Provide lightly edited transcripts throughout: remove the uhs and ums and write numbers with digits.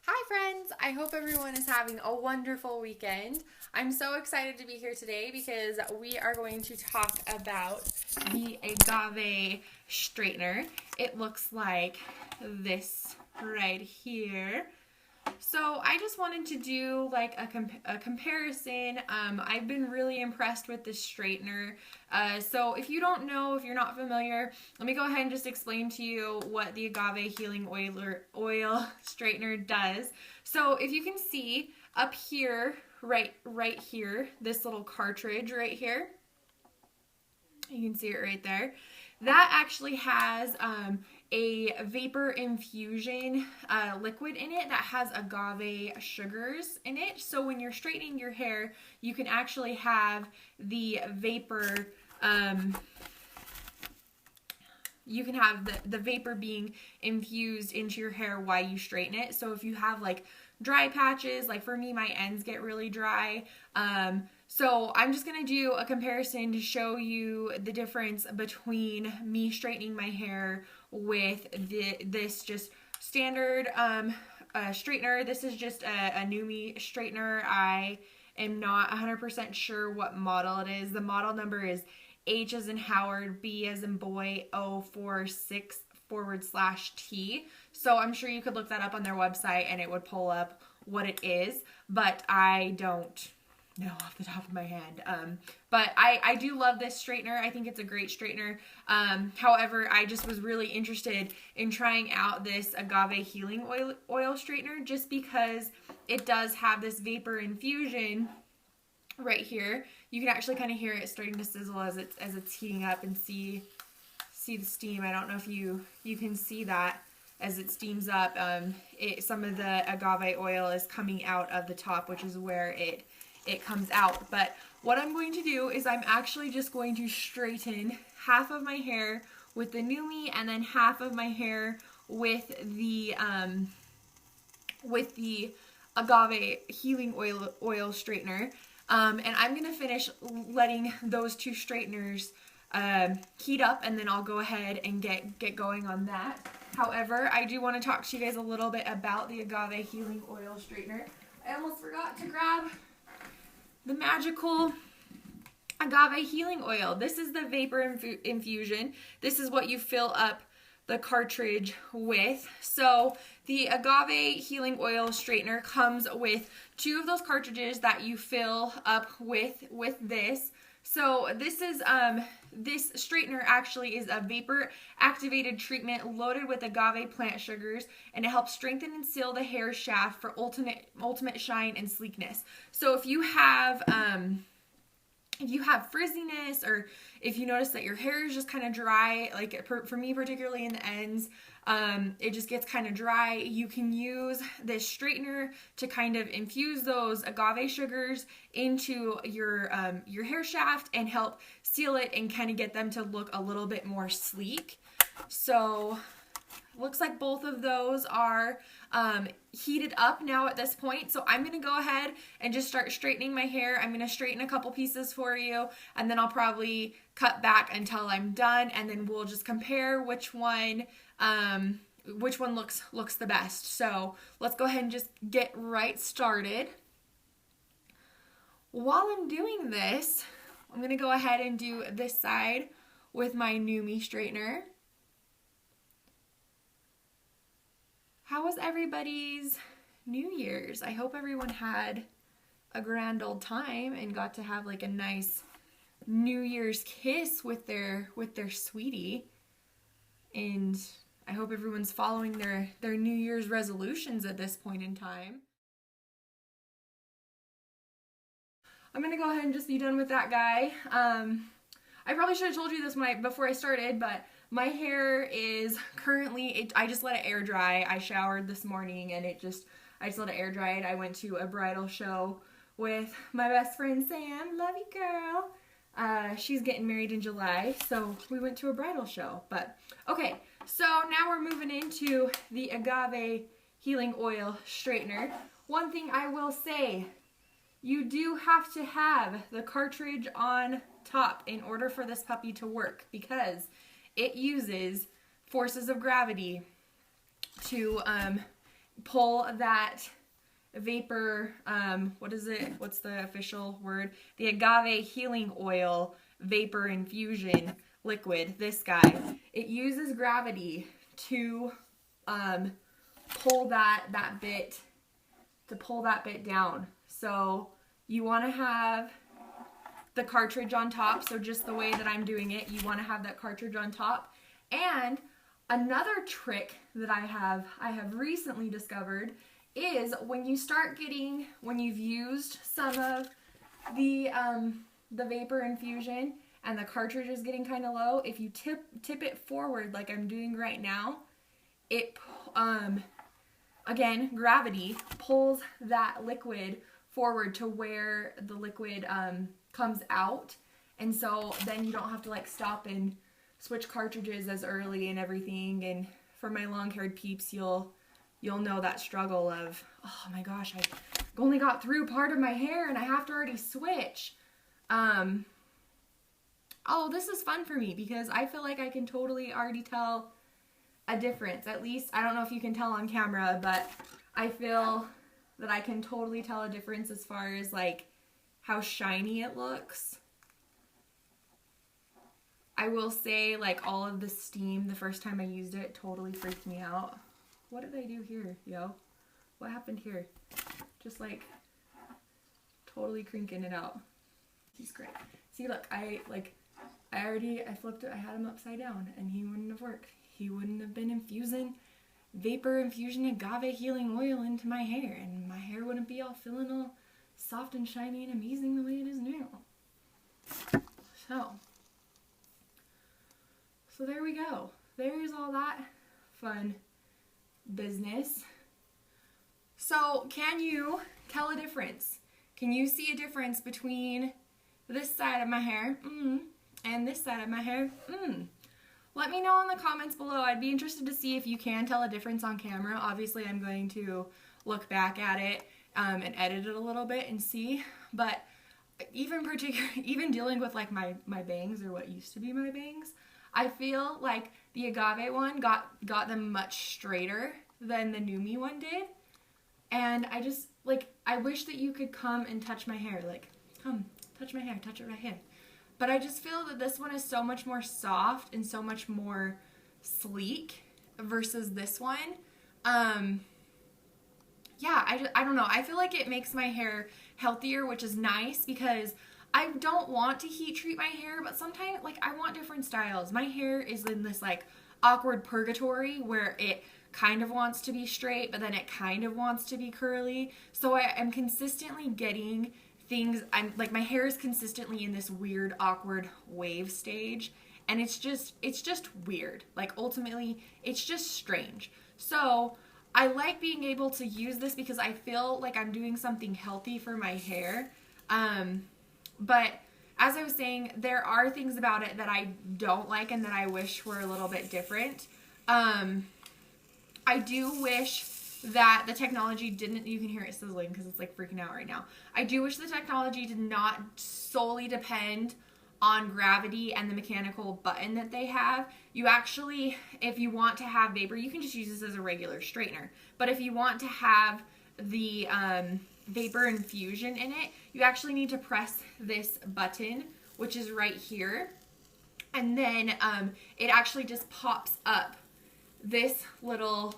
Hi friends! I hope everyone is having a wonderful weekend. I'm so excited to be here today because we are going to talk about the Agave straightener. It looks like this right here. So I just wanted to do like a comparison. I've been really impressed with this straightener. So if you don't know, if you're not familiar, let me go ahead and just explain to you what the Agave Healing Oil Straightener does. So if you can see up here, right here, this little cartridge right here, you can see it right there. That actually has a vapor infusion liquid in it that has agave sugars in it. So when you're straightening your hair, you can actually have the vapor, you can have the vapor being infused into your hair while you straighten it. So if you have like dry patches, like for me, my ends get really dry. So I'm just going to do a comparison to show you the difference between me straightening my hair with this just standard straightener. This is just a Numi straightener. I am not 100% sure what model it is. The model number is H as in Howard, B as in boy, 046/T. So I'm sure you could look that up on their website and it would pull up what it is, but I don't know off the top of my head. But I do love this straightener. I think it's a great straightener. However, I just was really interested in trying out this Agave Healing Oil Straightener just because it does have this vapor infusion right here. You can actually kind of hear it starting to sizzle as it's heating up and see the steam. I don't know if you can see that as it steams up. Some of the agave oil is coming out of the top, which is where it comes out. But what I'm going to do is I'm actually just going to straighten half of my hair with the Numi and then half of my hair with the Agave Healing Oil Straightener. And I'm going to finish letting those two straighteners heat up, and then I'll go ahead and get going on that. However, I do want to talk to you guys a little bit about the Agave Healing Oil Straightener. I almost forgot to grab the magical Agave Healing Oil. This is the vapor infusion. This is what you fill up the cartridge with. So the Agave Healing Oil Straightener comes with two of those cartridges that you fill up with this. So this is this straightener actually is a vapor activated treatment loaded with agave plant sugars, and it helps strengthen and seal the hair shaft for ultimate shine and sleekness. So if you have frizziness, or if you notice that your hair is just kind of dry, like for me particularly in the ends, it just gets kind of dry, you can use this straightener to kind of infuse those agave sugars into your hair shaft and help seal it and kind of get them to look a little bit more sleek. So looks like both of those are heated up now at this point. So I'm going to go ahead and just start straightening my hair. I'm going to straighten a couple pieces for you, and then I'll probably cut back until I'm done, and then we'll just compare which one looks the best. So let's go ahead and just get right started. While I'm doing this, I'm going to go ahead and do this side with my Numi straightener. How was everybody's New Year's? I hope everyone had a grand old time and got to have like a nice New Year's kiss with their sweetie. And I hope everyone's following their New Year's resolutions at this point in time. I'm going to go ahead and just be done with that guy. I probably should have told you this before I started, but my hair is currently, I just let it air dry. I showered this morning and I just let it air dry. I went to a bridal show with my best friend Sam. Love you, girl. She's getting married in July, so we went to a bridal show. But okay, so now we're moving into the Agave Healing Oil Straightener. One thing I will say, you do have to have the cartridge on top in order for this puppy to work, because it uses forces of gravity to pull that vapor, what is it? What's the official word? The Agave healing oil vapor infusion liquid, this guy. It uses gravity to pull that bit down. So you want to have the cartridge on top. So just the way that I'm doing it, you want to have that cartridge on top. And another trick that I have recently discovered is when you've used some of the vapor infusion and the cartridge is getting kind of low, if you tip it forward like I'm doing right now, it again, gravity pulls that liquid forward to where the liquid comes out, and so then you don't have to like stop and switch cartridges as early and everything. And for my long-haired peeps, you'll know that struggle of, oh my gosh, I only got through part of my hair and I have to already switch. Oh, this is fun for me because I feel like I can totally already tell a difference. At least, I don't know if you can tell on camera, but I feel that I can totally tell a difference as far as like how shiny it looks. I will say, like, all of the steam the first time I used it totally freaked me out. What did I do here, yo? What happened here? Just like totally crinking it out. He's great. See, look, I flipped it, I had him upside down and he wouldn't have worked. He wouldn't have been infusing vapor infusion agave healing oil into my hair, and my hair wouldn't be all feeling all soft and shiny and amazing the way it is now. So there we go. There's all that fun business. So can you tell a difference? Can you see a difference between this side of my hair and this side of my hair? Let me know in the comments below. I'd be interested to see if you can tell a difference on camera. Obviously, I'm going to look back at it and edit it a little bit and see. But even dealing with like my bangs, or what used to be my bangs, I feel like the Agave one got them much straighter than the Numi one did. And I just, like, I wish that you could come and touch my hair. Like, come, touch my hair, touch it right here. But I just feel that this one is so much more soft and so much more sleek versus this one. Yeah, I don't know. I feel like it makes my hair healthier, which is nice because I don't want to heat treat my hair, but sometimes, like, I want different styles. My hair is in this, like, awkward purgatory where it kind of wants to be straight, but then it kind of wants to be curly. So I am consistently getting things, my hair is consistently in this weird, awkward wave stage, and it's just weird. Like, ultimately, it's just strange. So I like being able to use this because I feel like I'm doing something healthy for my hair. But as I was saying, there are things about it that I don't like and that I wish were a little bit different. I do wish that the technology didn't, you can hear it sizzling because it's like freaking out right now. I do wish the technology did not solely depend on gravity and the mechanical button that they have. You actually, if you want to have vapor, you can just use this as a regular straightener. But if you want to have the vapor infusion in it, you actually need to press this button, which is right here. And then it actually just pops up this little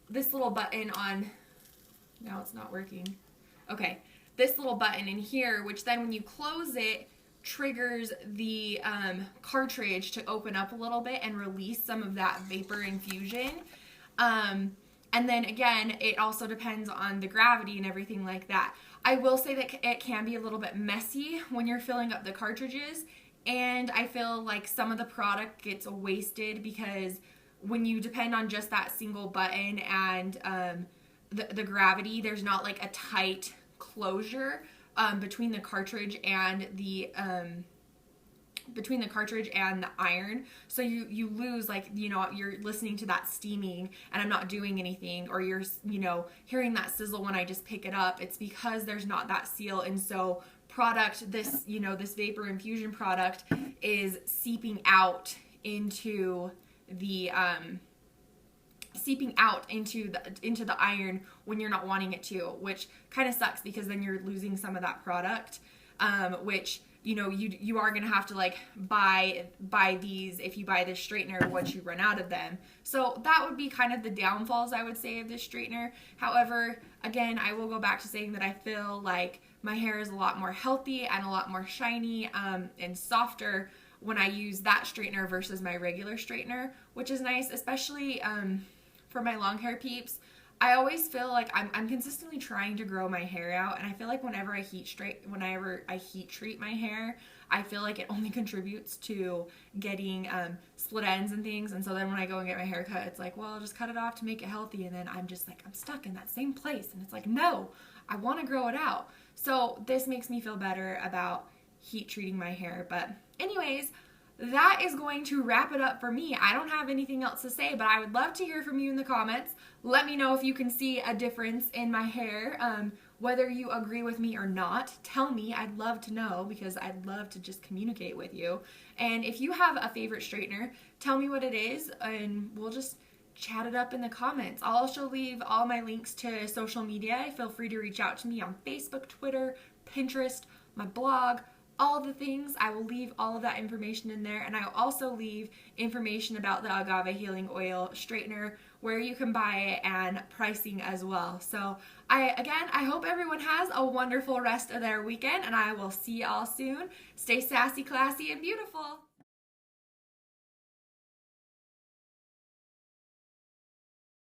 button on, now it's not working. Okay, this little button in here, which then when you close it, triggers the cartridge to open up a little bit and release some of that vapor infusion. And then again, it also depends on the gravity and everything like that. I will say that it can be a little bit messy when you're filling up the cartridges, and I feel like some of the product gets wasted because when you depend on just that single button and the gravity, there's not like a tight closure between the cartridge and the iron, so you lose, like, you know, you're listening to that steaming and I'm not doing anything, or you're, you know, hearing that sizzle when I just pick it up. It's because there's not that seal, and so this, you know, this vapor infusion product is seeping out into the seeping out into the iron when you're not wanting it to, which kind of sucks because then you're losing some of that product, which you are going to have to like buy these if you buy this straightener once you run out of them. So that would be kind of the downfalls, I would say, of this straightener. However, again, I will go back to saying that I feel like my hair is a lot more healthy and a lot more shiny and softer when I use that straightener versus my regular straightener, which is nice, especially for my long hair peeps. I always feel like I'm consistently trying to grow my hair out, and I feel like whenever I heat treat my hair, I feel like it only contributes to getting split ends and things. And so then when I go and get my hair cut, it's like, well, I'll just cut it off to make it healthy, and then I'm just like, I'm stuck in that same place, and it's like, no, I want to grow it out. So this makes me feel better about heat treating my hair. But anyways, that is going to wrap it up for me. I don't have anything else to say, but I would love to hear from you in the comments. Let me know if you can see a difference in my hair, whether you agree with me or not. Tell me. I'd love to know because I'd love to just communicate with you. And if you have a favorite straightener, tell me what it is, and we'll just chat it up in the comments. I'll also leave all my links to social media. Feel free to reach out to me on Facebook, Twitter, Pinterest, my blog, all of the things. I will leave all of that information in there, and I'll also leave information about the Agave Healing Oil Straightener, where you can buy it, and pricing as well. So I hope everyone has a wonderful rest of their weekend, and I will see y'all soon. Stay sassy, classy, and beautiful.